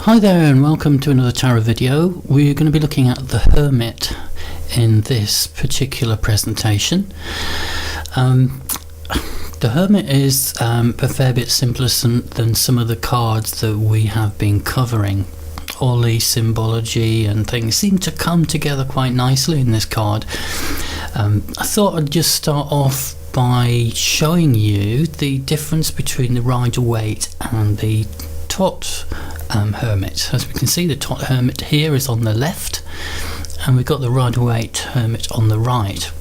Hi there and welcome to another tarot video. We're going to be looking at the Hermit in this particular presentation. The Hermit is a fair bit simpler than some of the cards that we have been covering. All the symbology and things seem to come together quite nicely in this card. I thought I'd just start off by showing you the difference between the Rider-Waite and the Thoth Hermit. As we can see, the Thoth Hermit here is on the left and we've got the Rider-Waite Hermit on the right.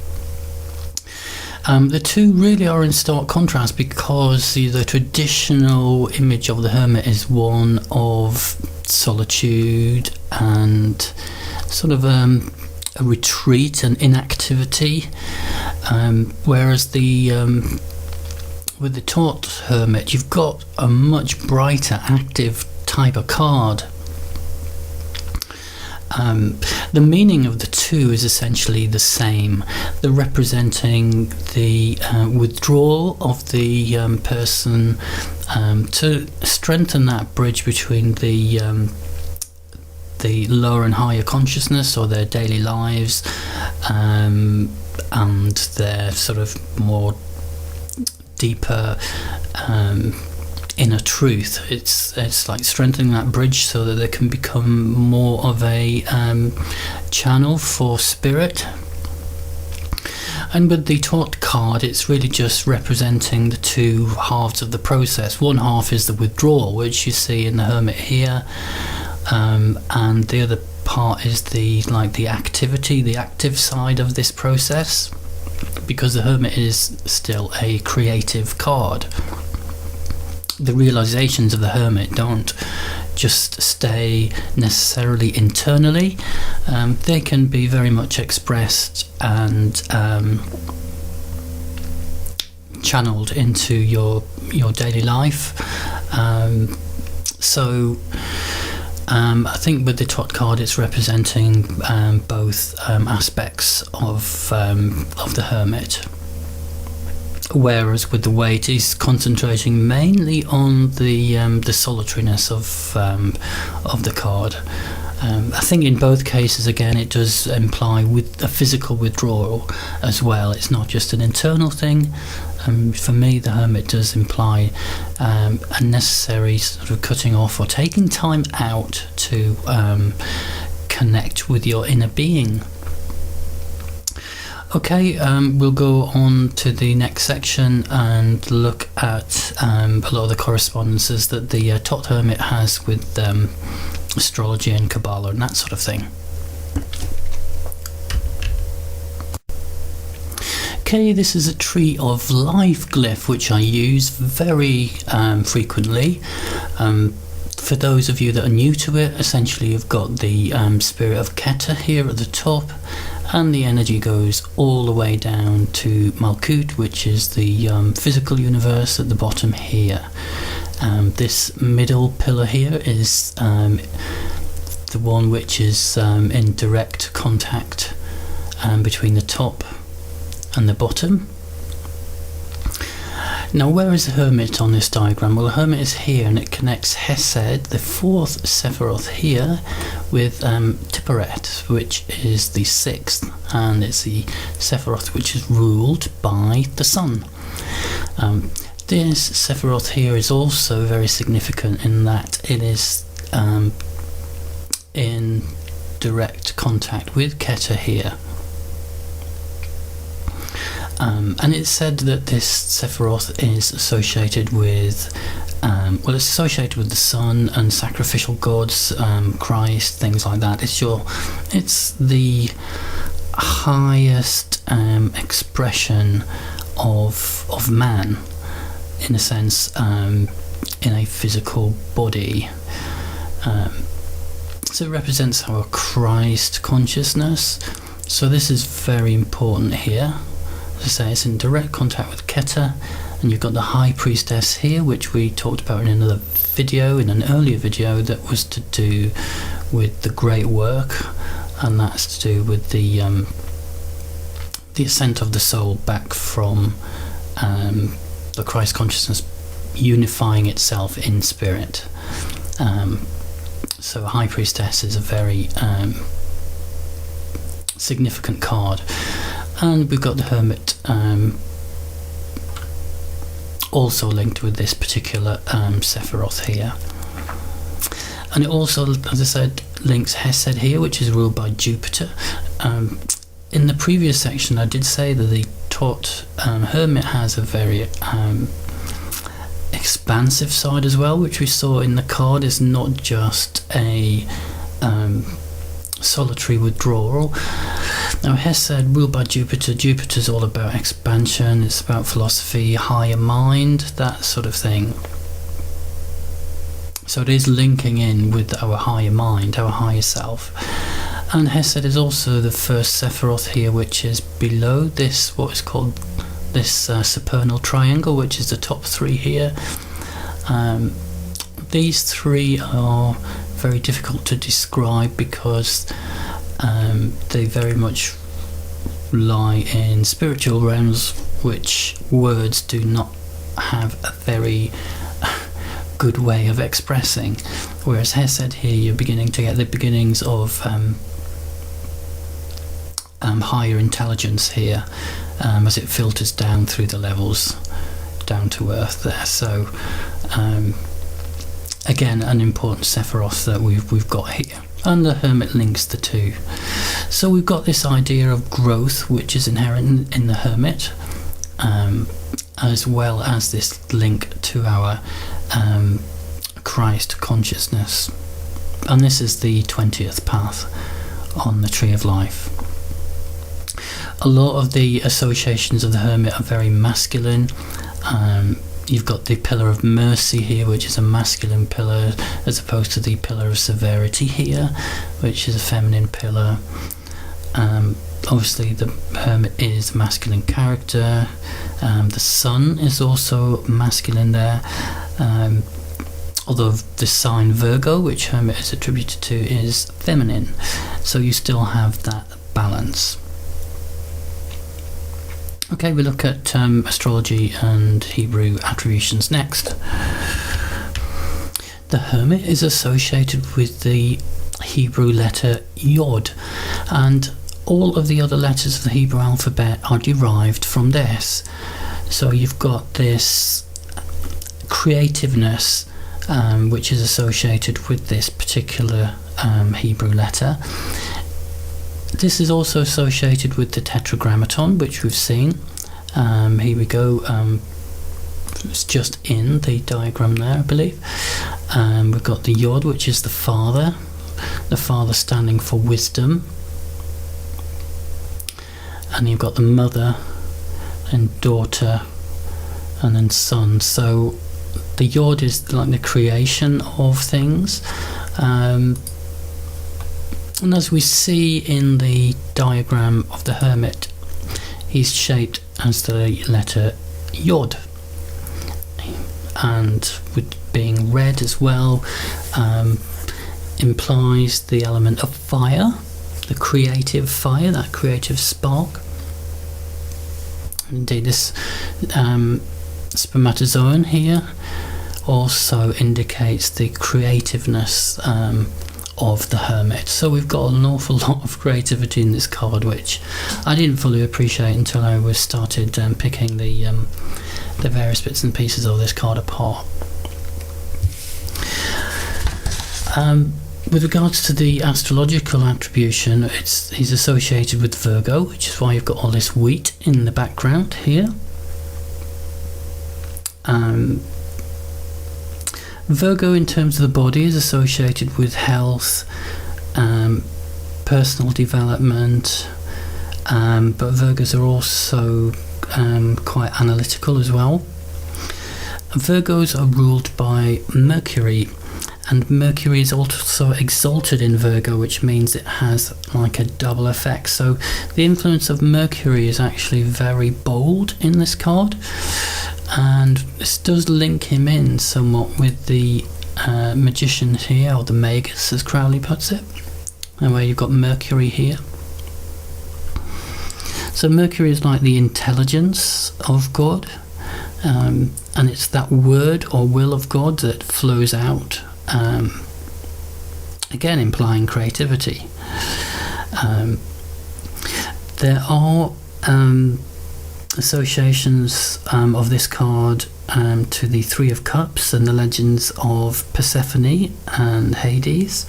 The two really are in stark contrast because the traditional image of the Hermit is one of solitude and sort of a retreat and inactivity, whereas with the Thoth Hermit you've got a much brighter, active type of card. The meaning of the two is essentially the same. They're representing the withdrawal of the person to strengthen that bridge between the lower and higher consciousness, or their daily lives, and their sort of more deeper inner truth. It's like strengthening that bridge so that they can become more of a channel for spirit. And with the Thoth card, it's really just representing the two halves of the process. One half is the withdrawal, which you see in the Hermit here, and the other part is the activity, the active side of this process, because the Hermit is still a creative card. The realizations of the Hermit don't just stay necessarily internally. They can be very much expressed and channeled into your daily life. I think with the Thoth card it's representing both aspects of the Hermit, whereas with the Waite he's concentrating mainly on the solitariness of the card. I think in both cases, again, it does imply with a physical withdrawal as well. It's not just an internal thing. For me, the Hermit does imply a necessary sort of cutting off or taking time out to connect with your inner being. Okay, we'll go on to the next section and look at a lot of the correspondences that the Thoth Hermit has with astrology and Kabbalah and that sort of thing. Okay, this is a Tree of Life glyph which I use very frequently. For those of you that are new to it, essentially you've got the spirit of Keter here at the top, and the energy goes all the way down to Malkut, which is the physical universe at the bottom here. This middle pillar here is the one which is in direct contact between the top and the bottom. Now, where is the Hermit on this diagram? Well, the Hermit is here and it connects Hesed, the fourth Sephiroth here, with Tiferet, which is the sixth, and it's the Sephiroth which is ruled by the sun. This Sephiroth here is also very significant in that it is in direct contact with Keter here. And it's said that this Sephiroth is associated with, it's associated with the sun and sacrificial gods, Christ, things like that. It's the highest expression of man, in a sense, in a physical body. So it represents our Christ consciousness. So this is very important here. As I say, it's in direct contact with Keter, and you've got the High Priestess here, which we talked about in another video, in an earlier video, that was to do with the great work, and that's to do with the ascent of the soul back from the Christ consciousness unifying itself in spirit. So High Priestess is a very significant card. And we've got the Hermit also linked with this particular Sephiroth here. And it also, as I said, links Hesed here, which is ruled by Jupiter. In the previous section I did say that the Thoth Hermit has a very expansive side as well, which we saw in the card is not just a solitary withdrawal. Now Hesed, ruled by Jupiter, Jupiter's all about expansion, it's about philosophy, higher mind, that sort of thing. So it is linking in with our higher mind, our higher self. And Hesed is also the first Sephiroth here, which is below this, what is called this supernal triangle, which is the top three here. These three are very difficult to describe because they very much lie in spiritual realms, which words do not have a very good way of expressing. Whereas Hesed here, you're beginning to get the beginnings of higher intelligence here, as it filters down through the levels down to earth there. So again, an important Sephiroth that we've got here, and the Hermit links the two. So we've got this idea of growth, which is inherent in the Hermit, as well as this link to our Christ consciousness. And this is the 20th path on the Tree of Life. A lot of the associations of the Hermit are very masculine. You've got the Pillar of Mercy here, which is a masculine pillar, as opposed to the Pillar of Severity here, which is a feminine pillar. Obviously the Hermit is a masculine character. The Sun is also masculine there, although the sign Virgo, which Hermit is attributed to, is feminine. So you still have that balance. Okay, we look at astrology and Hebrew attributions next. The Hermit is associated with the Hebrew letter Yod, and all of the other letters of the Hebrew alphabet are derived from this. So you've got this creativeness, which is associated with this particular Hebrew letter. This is also associated with the Tetragrammaton, which we've seen. Here we go. It's just in the diagram there, I believe. We've got the Yod, which is the father standing for wisdom. And you've got the mother and daughter and then son. So the Yod is like the creation of things. And as we see in the diagram of the Hermit, he's shaped as the letter Yod, and with being red as well, implies the element of fire, the creative fire, that creative spark. Indeed, this spermatozoan here also indicates the creativeness of the Hermit. So we've got an awful lot of creativity in this card, which I didn't fully appreciate until I was started picking the various bits and pieces of this card apart. With regards to the astrological attribution, he's associated with Virgo, which is why you've got all this wheat in the background here. Virgo, in terms of the body, is associated with health, personal development, but Virgos are also quite analytical as well. Virgos are ruled by Mercury, and Mercury is also exalted in Virgo, which means it has like a double effect. So the influence of Mercury is actually very bold in this card, and this does link him in somewhat with the magician here, or the magus as Crowley puts it, and where you've got Mercury here. So Mercury is like the intelligence of God, and it's that word or will of God that flows out again implying creativity. There are associations of this card to the Three of Cups and the legends of Persephone and Hades,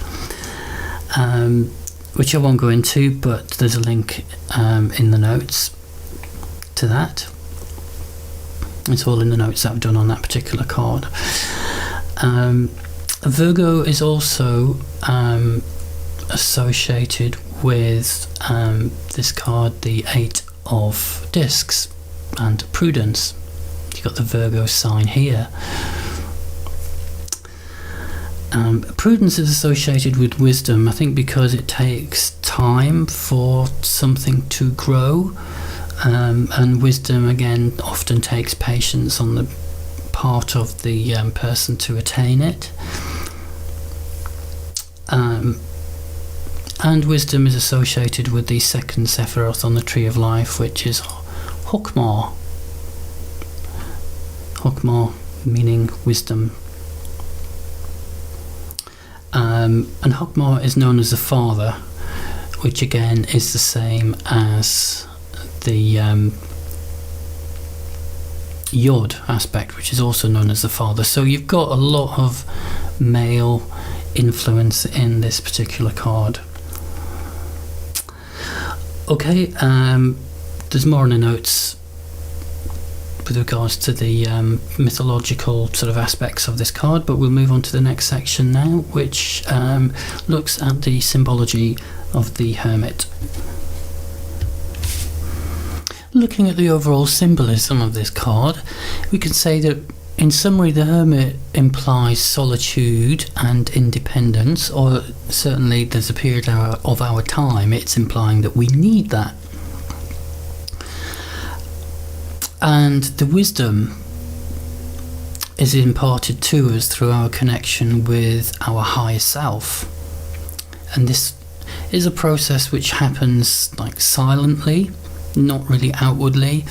which I won't go into, but there's a link in the notes to that. It's all in the notes that I've done on that particular card. Virgo is also associated with this card, the Eight of Discs, and Prudence. You've got the Virgo sign here. Prudence is associated with wisdom, I think because it takes time for something to grow, and wisdom again often takes patience on the part of the person to attain it. And wisdom is associated with the second Sephiroth on the Tree of Life, which is Hokmar. Hokmar meaning wisdom. And Hokmar is known as the Father, which again is the same as the Yod aspect, which is also known as the Father. So you've got a lot of male influence in this particular card. Okay, there's more in the notes with regards to the mythological sort of aspects of this card, but we'll move on to the next section now, which looks at the symbology of the Hermit. Looking at the overall symbolism of this card, we can say that in summary the Hermit implies solitude and independence, or certainly there's a period of our time it's implying that we need that. And the wisdom is imparted to us through our connection with our higher self. And this is a process which happens like silently, not really outwardly,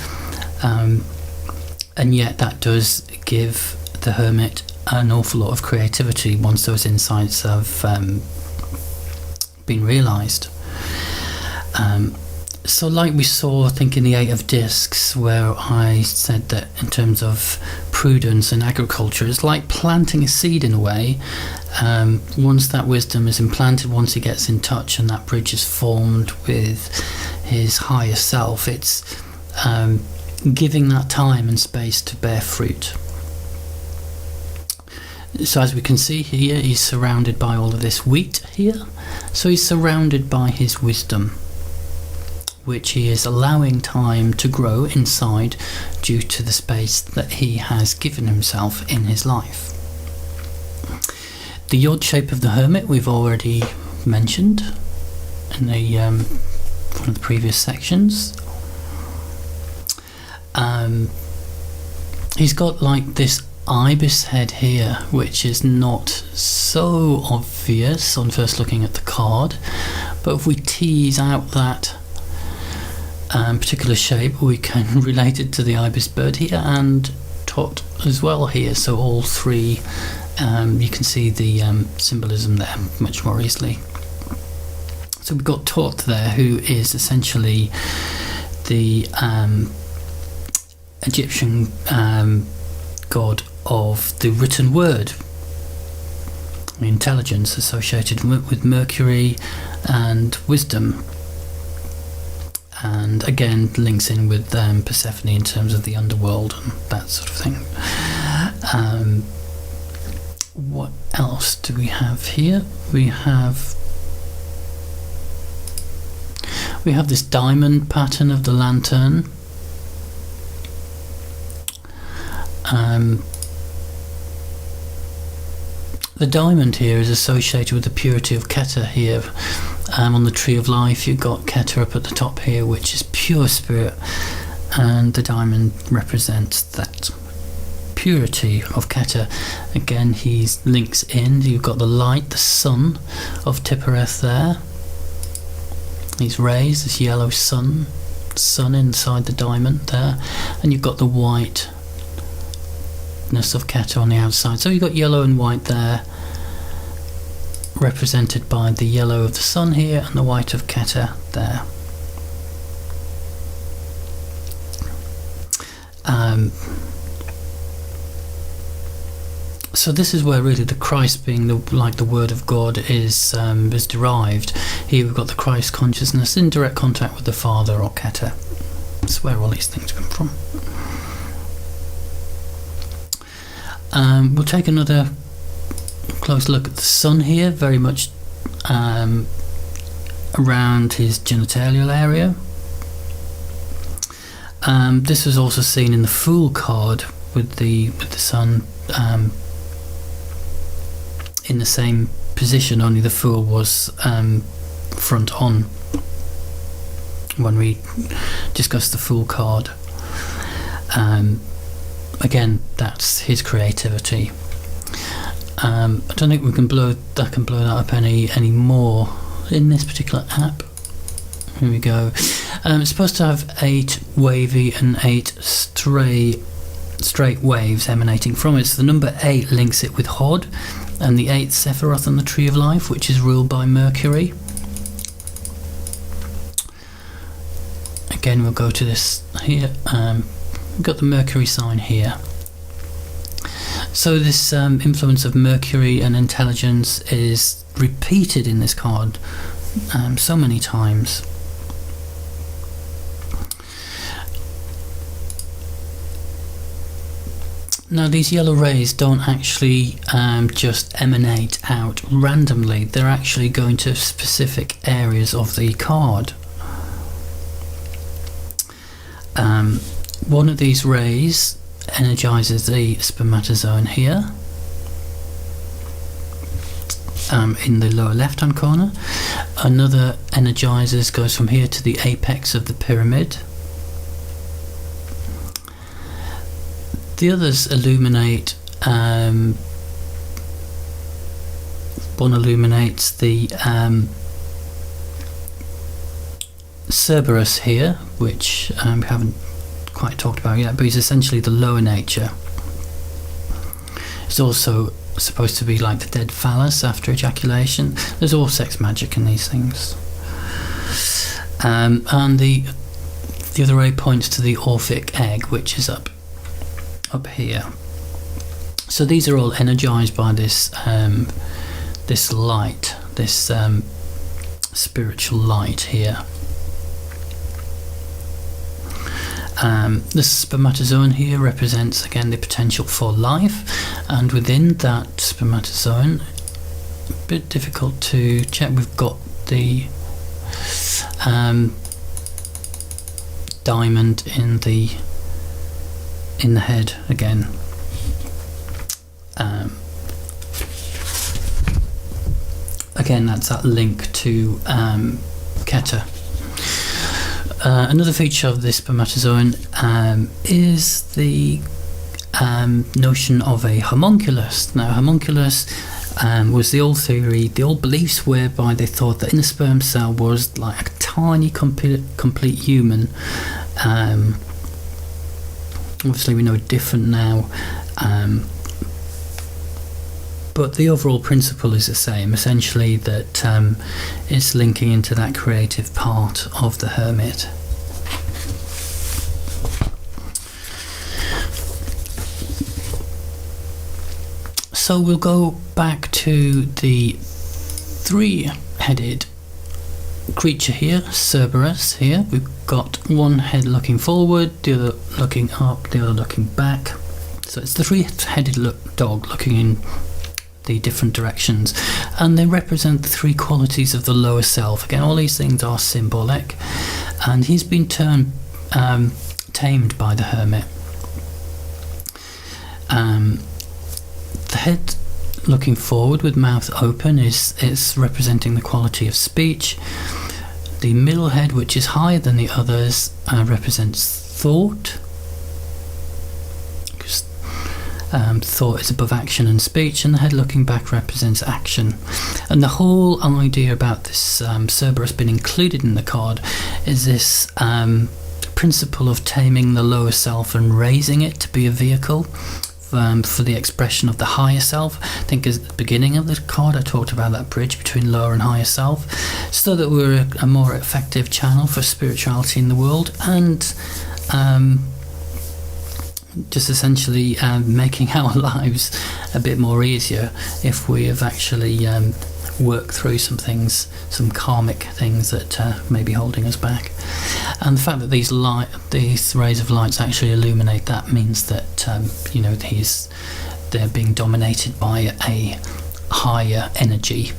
and yet that does give the Hermit an awful lot of creativity once those insights have been realised. So like we saw, I think in the Eight of Discs, where I said that in terms of prudence and agriculture, it's like planting a seed in a way. Once that wisdom is implanted, once he gets in touch and that bridge is formed with his higher self, it's giving that time and space to bear fruit. So as we can see here, he's surrounded by all of this wheat here. So he's surrounded by his wisdom, which he is allowing time to grow inside due to the space that he has given himself in his life. The Yod shape of the Hermit we've already mentioned in the one of the previous sections. He's got like this ibis head here, which is not so obvious on first looking at the card, but if we tease out that particular shape, we can relate it to the ibis bird here and Thoth as well here. So all three, you can see the symbolism there much more easily. So we've got Thoth there, who is essentially the Egyptian god of the written word, intelligence associated with Mercury and wisdom, and again links in with Persephone in terms of the underworld and that sort of thing. What else do we have here? We have this diamond pattern of the lantern. The diamond here is associated with the purity of Keter here. On the Tree of Life you've got Keter up at the top here, which is pure spirit, and the diamond represents that purity of Keter. Again, he links in, you've got the light, the sun of Tiphereth there, these rays, this yellow sun inside the diamond there, and you've got the whiteness of Keter on the outside. So you've got yellow and white there represented by the yellow of the sun here and the white of Keter there. So this is where really the Christ being the Word of God is derived. Here we've got the Christ consciousness in direct contact with the Father or Keter. That's where all these things come from. We'll take another close look at the sun here, very much around his genitalial area. This was also seen in the Fool card with the sun in the same position, only the Fool was front on when we discussed the Fool card. Again, that's his creativity. I don't think we can blow that up any more in this particular app. Here we go. It's supposed to have 8 wavy and 8 straight waves emanating from it. So the number 8 links it with Hod, and the 8th Sephiroth on the Tree of Life, which is ruled by Mercury. Again, we'll go to this here. We've got the Mercury sign here. So this influence of Mercury and intelligence is repeated in this card so many times. Now these yellow rays don't actually just emanate out randomly, they're actually going to specific areas of the card. One of these rays energizes the spermatozoon here in the lower left hand corner. Another goes from here to the apex of the pyramid. The others illuminate, one illuminates the Cerberus here, which we haven't quite talked about yet, but he's essentially the lower nature. It's also supposed to be like the dead phallus after ejaculation. There's all sex magic in these things. And the other ray points to the Orphic egg, which is up here. So these are all energized by this this light, this spiritual light here. The spermatozoon here represents again the potential for life, and within that spermatozoon, a bit difficult to check, we've got the diamond in the head again. Again, that's that link to Keter. Another feature of this spermatozoon is the notion of a homunculus. Now, homunculus was the old theory, the old beliefs whereby they thought that in the sperm cell was like a tiny complete human. Obviously we know different now, but the overall principle is the same, essentially that it's linking into that creative part of the hermit. So we'll go back to the 3-headed creature here, Cerberus here. We've got one head looking forward, the other looking up, the other looking back. So it's the 3-headed dog looking in the different directions, and they represent the 3 qualities of the lower self. Again, all these things are symbolic, and he's been tamed by the hermit. The head looking forward with mouth open is representing the quality of speech. The middle head, which is higher than the others, represents thought. Thought is above action and speech, and the head looking back represents action. And the whole idea about this Cerberus being included in the card is this principle of taming the lower self and raising it to be a vehicle for the expression of the higher self. I think at the beginning of the card I talked about that bridge between lower and higher self, so that we're a more effective channel for spirituality in the world, and just essentially making our lives a bit more easier if we have actually worked through some things, some karmic things that may be holding us back. And the fact that these rays of lights actually illuminate that means that they're being dominated by a higher energy.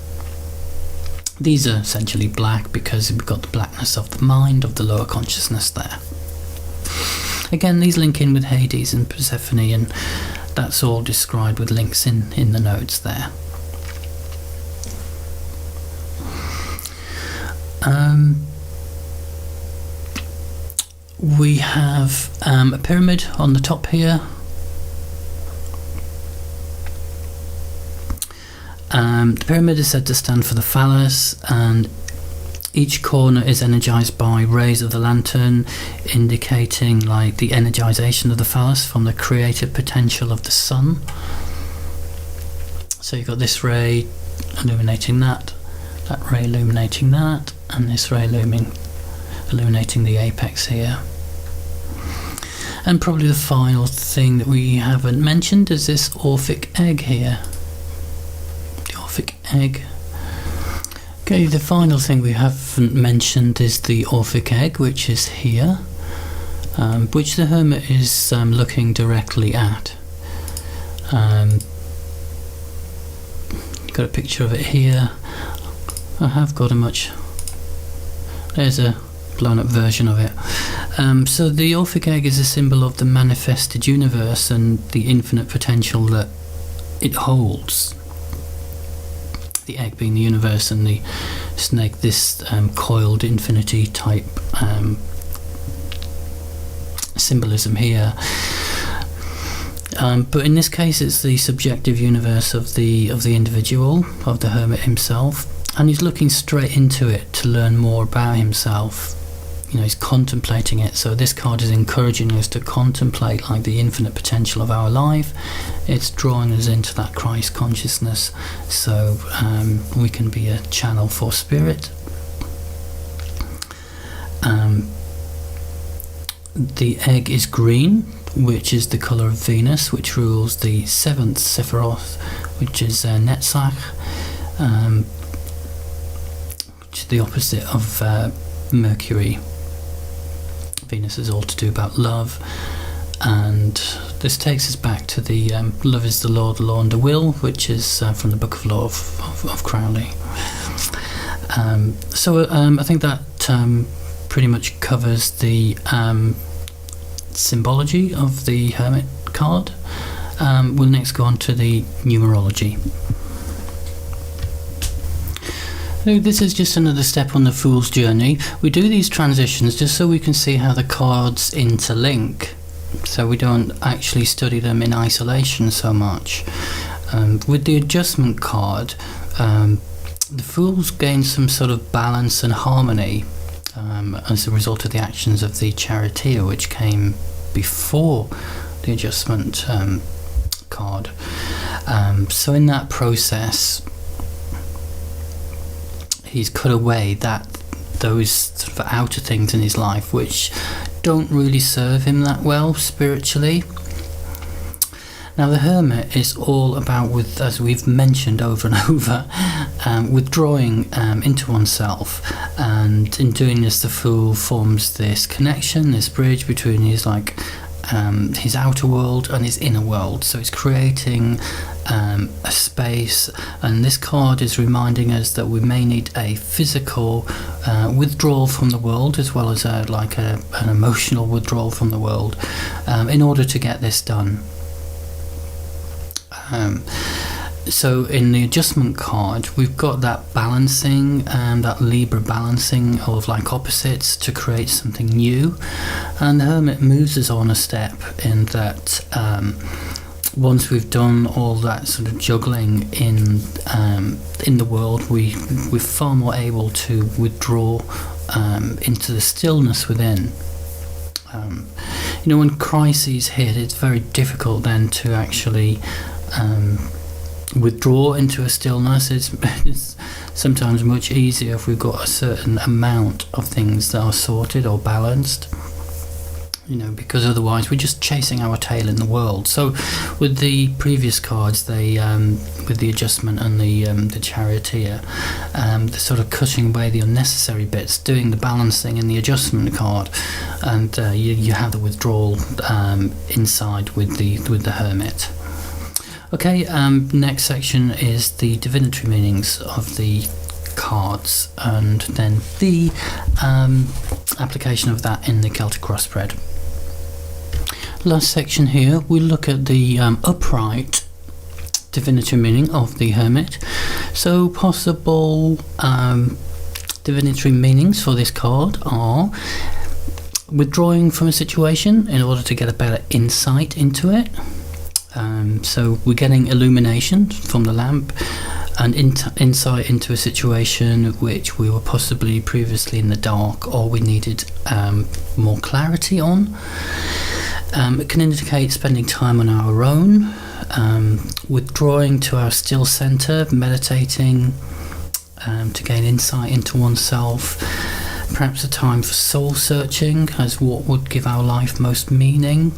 These are essentially black because we've got the blackness of the mind, of the lower consciousness there. Again, these link in with Hades and Persephone, and that's all described with links in the notes there. We have a pyramid on the top here. The pyramid is said to stand for the phallus, and each corner is energized by rays of the lantern, indicating like the energization of the phallus from the creative potential of the sun. So you've got this ray illuminating that ray illuminating that, and this ray illuminating the apex here. And probably the final thing that we haven't mentioned is this Orphic egg here. The Orphic egg. Okay, the final thing we haven't mentioned is the Orphic egg, which is here, which the Hermit is looking directly at. Got a picture of it here. I have got there's a blown up version of it. So the Orphic egg is a symbol of the manifested universe and the infinite potential that it holds. The egg being the universe, and the snake this coiled infinity type symbolism here. But in this case it's the subjective universe of the individual, of the Hermit himself, and he's looking straight into it to learn more about himself. He's contemplating it. So this card is encouraging us to contemplate like the infinite potential of our life. It's drawing us into that Christ consciousness, so we can be a channel for spirit. The egg is green, which is the colour of Venus, which rules the 7th Sephiroth, which is Netzach, which is the opposite of Mercury. Venus is all to do about love, and this takes us back to the love is the law and the will, which is from the Book of Law of Crowley. So I think that pretty much covers the symbology of the Hermit card. We'll next go on to the numerology. So this is just another step on the Fool's journey. We do these transitions just so we can see how the cards interlink, so we don't actually study them in isolation so much. With the adjustment card, the Fools gain some sort of balance and harmony as a result of the actions of the Charioteer, which came before the adjustment card. So in that process, he's cut away those sort of outer things in his life which don't really serve him that well spiritually. Now the Hermit is all about, as we've mentioned over and over, withdrawing into oneself, and in doing this the Fool forms this connection, this bridge between his outer world and his inner world. So it's creating a space, and this card is reminding us that we may need a physical withdrawal from the world, as well as an emotional withdrawal from the world, in order to get this done. So in the adjustment card, we've got that balancing, that Libra balancing of like opposites to create something new, and the Hermit moves us on a step in that once we've done all that sort of juggling in the world, we're far more able to withdraw into the stillness within. when crises hit, it's very difficult then to actually withdraw into a stillness. It's sometimes much easier if we've got a certain amount of things that are sorted or balanced, because otherwise we're just chasing our tail in the world. So with the previous cards, they with the adjustment and the charioteer, they're sort of cutting away the unnecessary bits, doing the balancing in the adjustment card, and you have the withdrawal inside with the hermit. Okay, next section is the divinatory meanings of the cards, and then the application of that in the Celtic cross-spread. Last section here, we look at the upright divinatory meaning of the hermit. So possible divinatory meanings for this card are withdrawing from a situation in order to get a better insight into it. So we're getting illumination from the lamp and insight into a situation which we were possibly previously in the dark, or we needed more clarity on. It can indicate spending time on our own, withdrawing to our still centre, meditating to gain insight into oneself, perhaps a time for soul searching as what would give our life most meaning,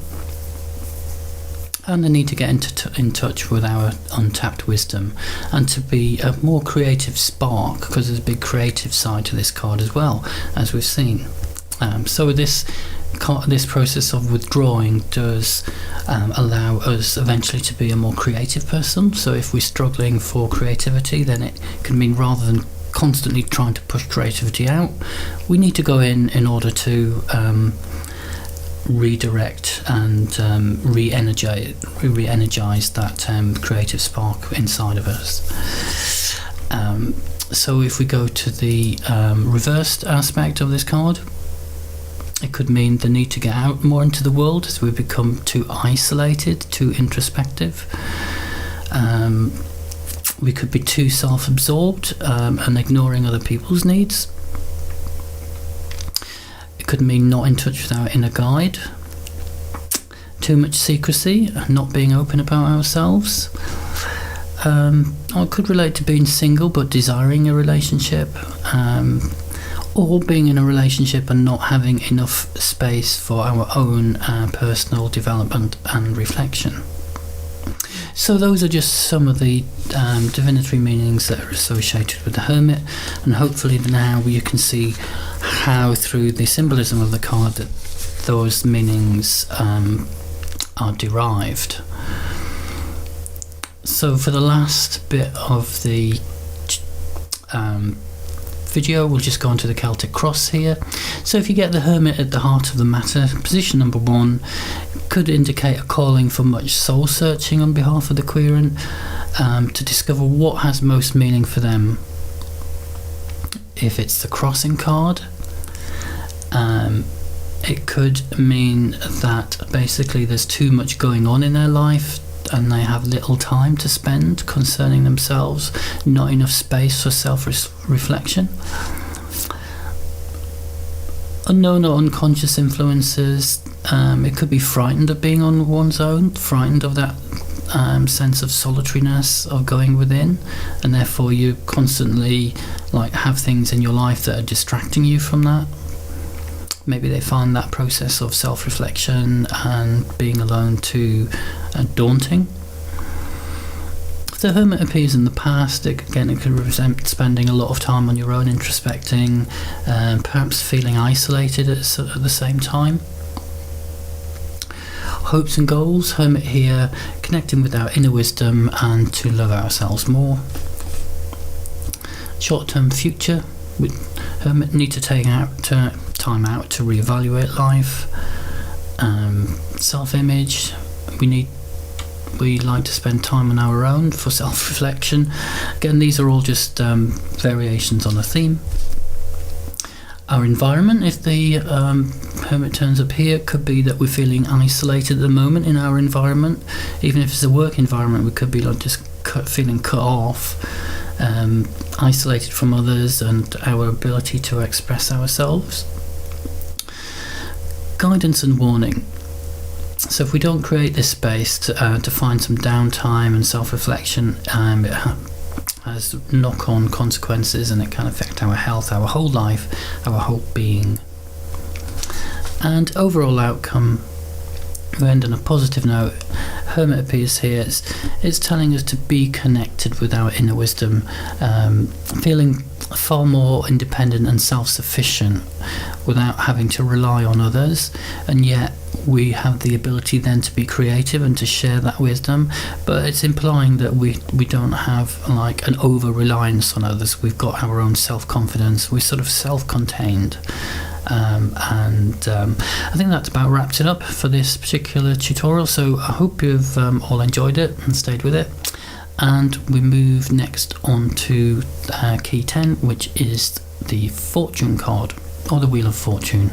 and the need to get in touch with our untapped wisdom and to be a more creative spark, because there's a big creative side to this card as well, as we've seen. So this process of withdrawing does allow us eventually to be a more creative person. So if we're struggling for creativity, then it can mean, rather than constantly trying to push creativity out, we need to go in order to redirect and re-energize that creative spark inside of us. So if we go to the reversed aspect of this card, it could mean the need to get out more into the world as we become too isolated, too introspective. We could be too self-absorbed and ignoring other people's needs. It could mean not in touch with our inner guide, too much secrecy and not being open about ourselves. Or it could relate to being single but desiring a relationship, or being in a relationship and not having enough space for our own personal development and reflection. So those are just some of the divinatory meanings that are associated with the hermit, and hopefully now you can see how, through the symbolism of the card, that those meanings are derived. So for the last bit of the video, we'll just go on to the Celtic cross here. So if you get the hermit at the heart of the matter, position number 1 could indicate a calling for much soul searching on behalf of the querent, to discover what has most meaning for them. If it's the crossing card, it could mean that basically there's too much going on in their life and they have little time to spend concerning themselves, not enough space for self-reflection. Unknown or unconscious influences, it could be frightened of being on one's own, frightened of that sense of solitariness of going within, and therefore you constantly have things in your life that are distracting you from that. Maybe they find that process of self-reflection and being alone too daunting. If the hermit appears in the past, it could represent spending a lot of time on your own, introspecting, perhaps feeling isolated at the same time. Hopes and goals, hermit here, connecting with our inner wisdom and to love ourselves more. Short-term future, we hermit need to take time out to reevaluate life. Self-image, we like to spend time on our own for self-reflection. Again, these are all just variations on a theme. Our environment, if the hermit turns up here, it could be that we're feeling isolated at the moment in our environment. Even if it's a work environment, we could be just feeling cut off, isolated from others and our ability to express ourselves. Guidance and warning. So if we don't create this space to find some downtime and self-reflection, it has knock-on consequences, and it can affect our health, our whole life, our whole being. And overall outcome, we end on a positive note. Hermit appears here. It's telling us to be connected with our inner wisdom, feeling far more independent and self-sufficient without having to rely on others, and yet we have the ability then to be creative and to share that wisdom. But it's implying that we don't have like an over-reliance on others. We've got our own self-confidence. We're sort of self-contained. I think that's about wrapped it up for this particular tutorial, so I hope you've all enjoyed it and stayed with it. And we move next on to key 10, which is the fortune card, or the Wheel of Fortune.